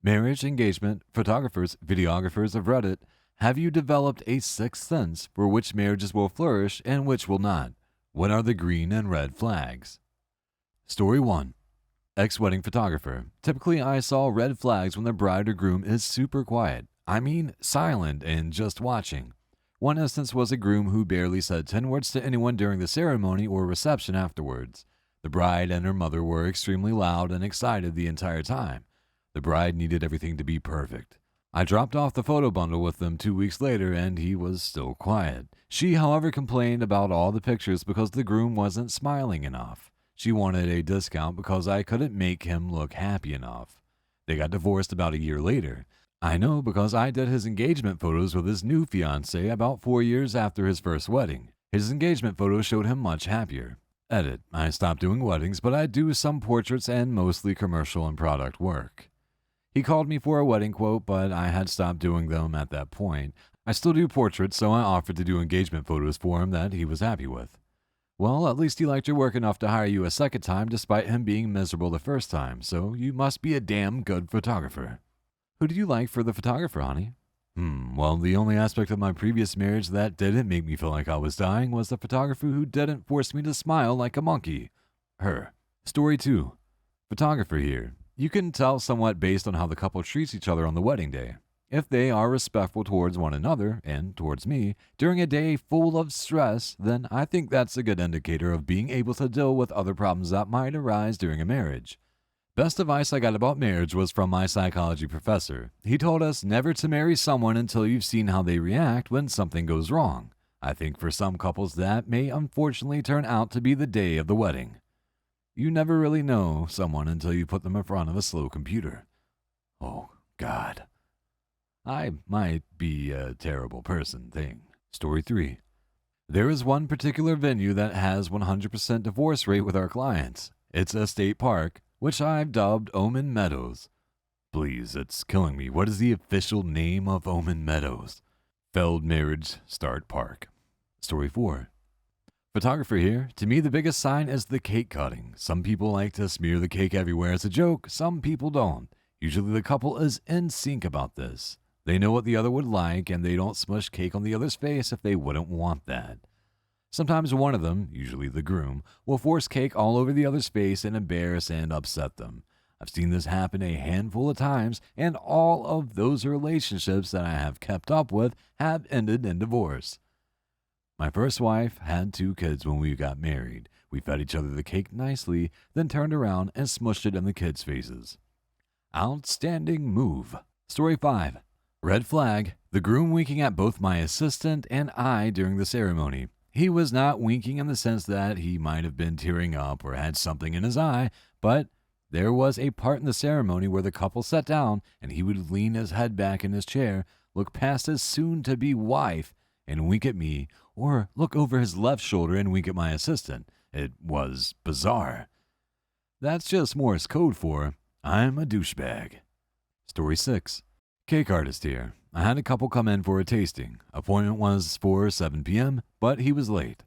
Marriage, engagement, photographers, videographers of Reddit, have you developed a sixth sense for which marriages will flourish and which will not? What are the green and red flags? Story 1. Ex-wedding photographer. Typically, I saw red flags when the bride or groom is super quiet. I mean, silent and just watching. One instance was a groom who barely said 10 words to anyone during the ceremony or reception afterwards. The bride and her mother were extremely loud and excited the entire time. The bride needed everything to be perfect. I dropped off the photo bundle with them 2 weeks later and he was still quiet. She, however, complained about all the pictures because the groom wasn't smiling enough. She wanted a discount because I couldn't make him look happy enough. They got divorced about a year later. I know because I did his engagement photos with his new fiancée about 4 years after his first wedding. His engagement photos showed him much happier. Edit. I stopped doing weddings, but I do some portraits and mostly commercial and product work. He called me for a wedding quote, but I had stopped doing them at that point. I still do portraits, so I offered to do engagement photos for him that he was happy with. Well, at least he liked your work enough to hire you a second time despite him being miserable the first time, so you must be a damn good photographer. Who do you like for the photographer, honey? Well, the only aspect of my previous marriage that didn't make me feel like I was dying was the photographer who didn't force me to smile like a monkey. Her. Story 2. Photographer here. You can tell somewhat based on how the couple treats each other on the wedding day. If they are respectful towards one another, and towards me, during a day full of stress, then I think that's a good indicator of being able to deal with other problems that might arise during a marriage. Best advice I got about marriage was from my psychology professor. He told us never to marry someone until you've seen how they react when something goes wrong. I think for some couples that may unfortunately turn out to be the day of the wedding. You never really know someone until you put them in front of a slow computer. Oh, God. I might be a terrible person thing. Story 3. There is one particular venue that has 100% divorce rate with our clients. It's a state park, which I've dubbed Omen Meadows. Please, it's killing me. What is the official name of Omen Meadows? Failed Marriage Start Park. Story 4. Photographer here. To me, the biggest sign is the cake cutting. Some people like to smear the cake everywhere as a joke. Some people don't. Usually the couple is in sync about this. They know what the other would like, and they don't smush cake on the other's face if they wouldn't want that. Sometimes one of them, usually the groom, will force cake all over the other's face and embarrass and upset them. I've seen this happen a handful of times, and all of those relationships that I have kept up with have ended in divorce. My first wife had 2 kids when we got married. We fed each other the cake nicely, then turned around and smushed it in the kids' faces. Outstanding move. Story 5. Red flag. The groom winking at both my assistant and I during the ceremony. He was not winking in the sense that he might have been tearing up or had something in his eye, but there was a part in the ceremony where the couple sat down and he would lean his head back in his chair, look past his soon-to-be wife, and wink at me, or look over his left shoulder and wink at my assistant. It was bizarre. That's just Morse code for, I'm a douchebag. Story 6. Cake artist here. I had a couple come in for a tasting. Appointment was for 7 p.m., but he was late.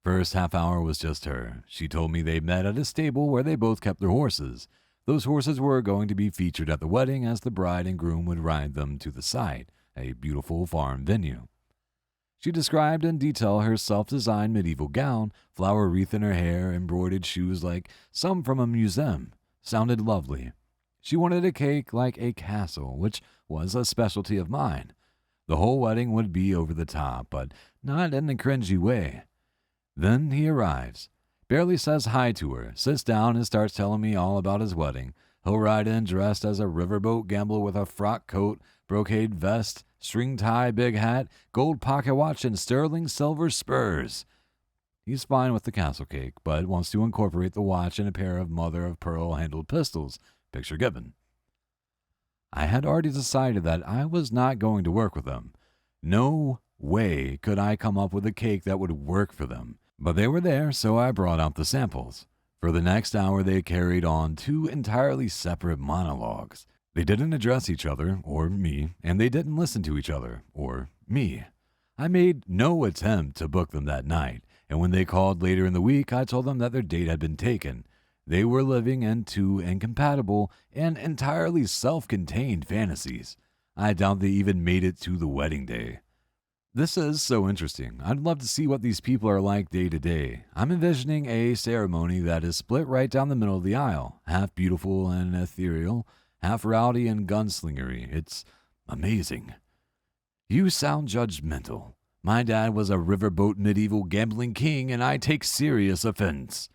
First half hour was just her. She told me they met at a stable where they both kept their horses. Those horses were going to be featured at the wedding as the bride and groom would ride them to the site, a beautiful farm venue. She described in detail her self-designed medieval gown, flower wreath in her hair, embroidered shoes like some from a museum. Sounded lovely. She wanted a cake like a castle, which was a specialty of mine. The whole wedding would be over the top, but not in a cringy way. Then he arrives. Barely says hi to her, sits down and starts telling me all about his wedding. He'll ride in dressed as a riverboat gambler with a frock coat, brocade vest, string tie, big hat, gold pocket watch, and sterling silver spurs. He's fine with the castle cake, but wants to incorporate the watch and a pair of mother-of-pearl handled pistols. Picture given. I had already decided that I was not going to work with them. No way could I come up with a cake that would work for them. But they were there, so I brought out the samples. For the next hour, they carried on 2 entirely separate monologues. They didn't address each other, or me, and they didn't listen to each other, or me. I made no attempt to book them that night, and when they called later in the week, I told them that their date had been taken. They were living in two incompatible and entirely self-contained fantasies. I doubt they even made it to the wedding day. This is so interesting. I'd love to see what these people are like day to day. I'm envisioning a ceremony that is split right down the middle of the aisle, half beautiful and ethereal, half rowdy and gunslingery. It's amazing. You sound judgmental. My dad was a riverboat medieval gambling king, and I take serious offense.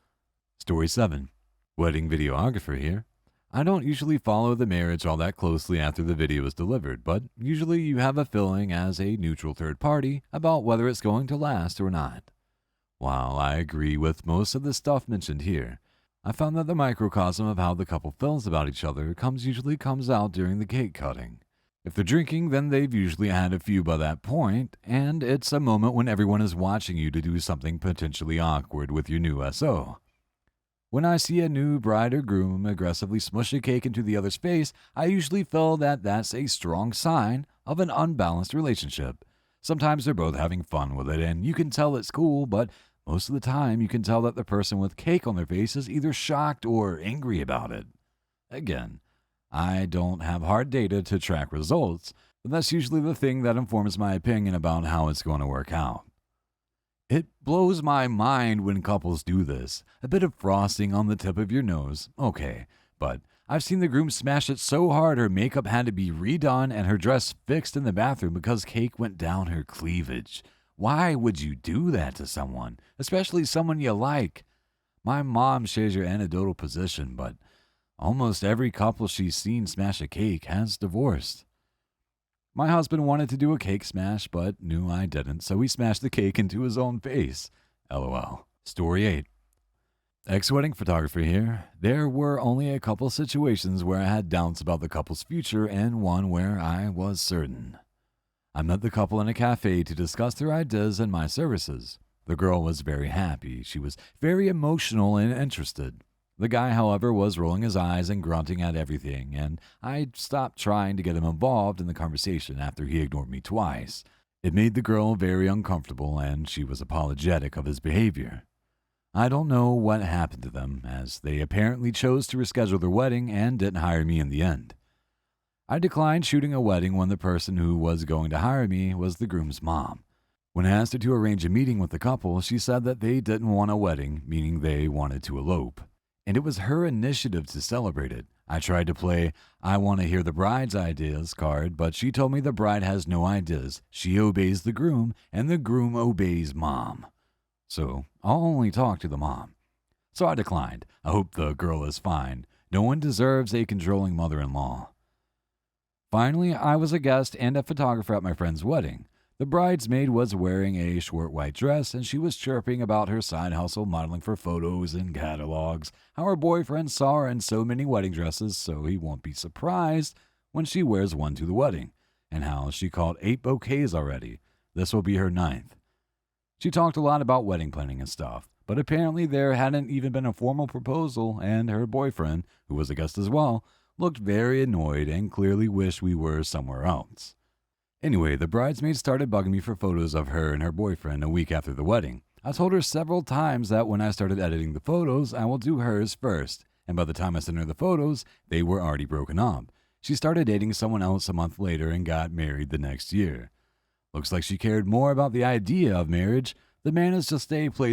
Story 7. Wedding videographer here. I don't usually follow the marriage all that closely after the video is delivered, but usually you have a feeling as a neutral third party about whether it's going to last or not. While I agree with most of the stuff mentioned here, I found that the microcosm of how the couple feels about each other usually comes out during the cake cutting. If they're drinking, then they've usually had a few by that point, and it's a moment when everyone is watching you to do something potentially awkward with your new SO. When I see a new bride or groom aggressively smush a cake into the other's face, I usually feel that that's a strong sign of an unbalanced relationship. Sometimes they're both having fun with it, and you can tell it's cool, but most of the time you can tell that the person with cake on their face is either shocked or angry about it. Again, I don't have hard data to track results, but that's usually the thing that informs my opinion about how it's going to work out. It blows my mind when couples do this. A bit of frosting on the tip of your nose, okay, but I've seen the groom smash it so hard her makeup had to be redone and her dress fixed in the bathroom because cake went down her cleavage. Why would you do that to someone, especially someone you like? My mom shares your anecdotal position, but almost every couple she's seen smash a cake has divorced. My husband wanted to do a cake smash, but knew I didn't, so he smashed the cake into his own face. LOL. Story 8. Ex-wedding photographer here. There were only a couple situations where I had doubts about the couple's future and one where I was certain. I met the couple in a cafe to discuss their ideas and my services. The girl was very happy. She was very emotional and interested. The guy, however, was rolling his eyes and grunting at everything, and I stopped trying to get him involved in the conversation after he ignored me twice. It made the girl very uncomfortable, and she was apologetic of his behavior. I don't know what happened to them, as they apparently chose to reschedule their wedding and didn't hire me in the end. I declined shooting a wedding when the person who was going to hire me was the groom's mom. When I asked her to arrange a meeting with the couple, she said that they didn't want a wedding, meaning they wanted to elope. And it was her initiative to celebrate it. I tried to play I want to hear the bride's ideas card, but she told me the bride has no ideas. She obeys the groom, and the groom obeys mom. So I'll only talk to the mom. So I declined. I hope the girl is fine. No one deserves a controlling mother-in-law. Finally, I was a guest and a photographer at my friend's wedding. The bridesmaid was wearing a short white dress, and she was chirping about her side hustle modeling for photos and catalogs, how her boyfriend saw her in so many wedding dresses so he won't be surprised when she wears one to the wedding, and how she called 8 bouquets already. This will be her 9th. She talked a lot about wedding planning and stuff, but apparently there hadn't even been a formal proposal, and her boyfriend, who was a guest as well, looked very annoyed and clearly wished we were somewhere else. Anyway, the bridesmaid started bugging me for photos of her and her boyfriend a week after the wedding. I told her several times that when I started editing the photos, I will do hers first, and by the time I sent her the photos, they were already broken up. She started dating someone else a month later and got married the next year. Looks like she cared more about the idea of marriage. The man is just a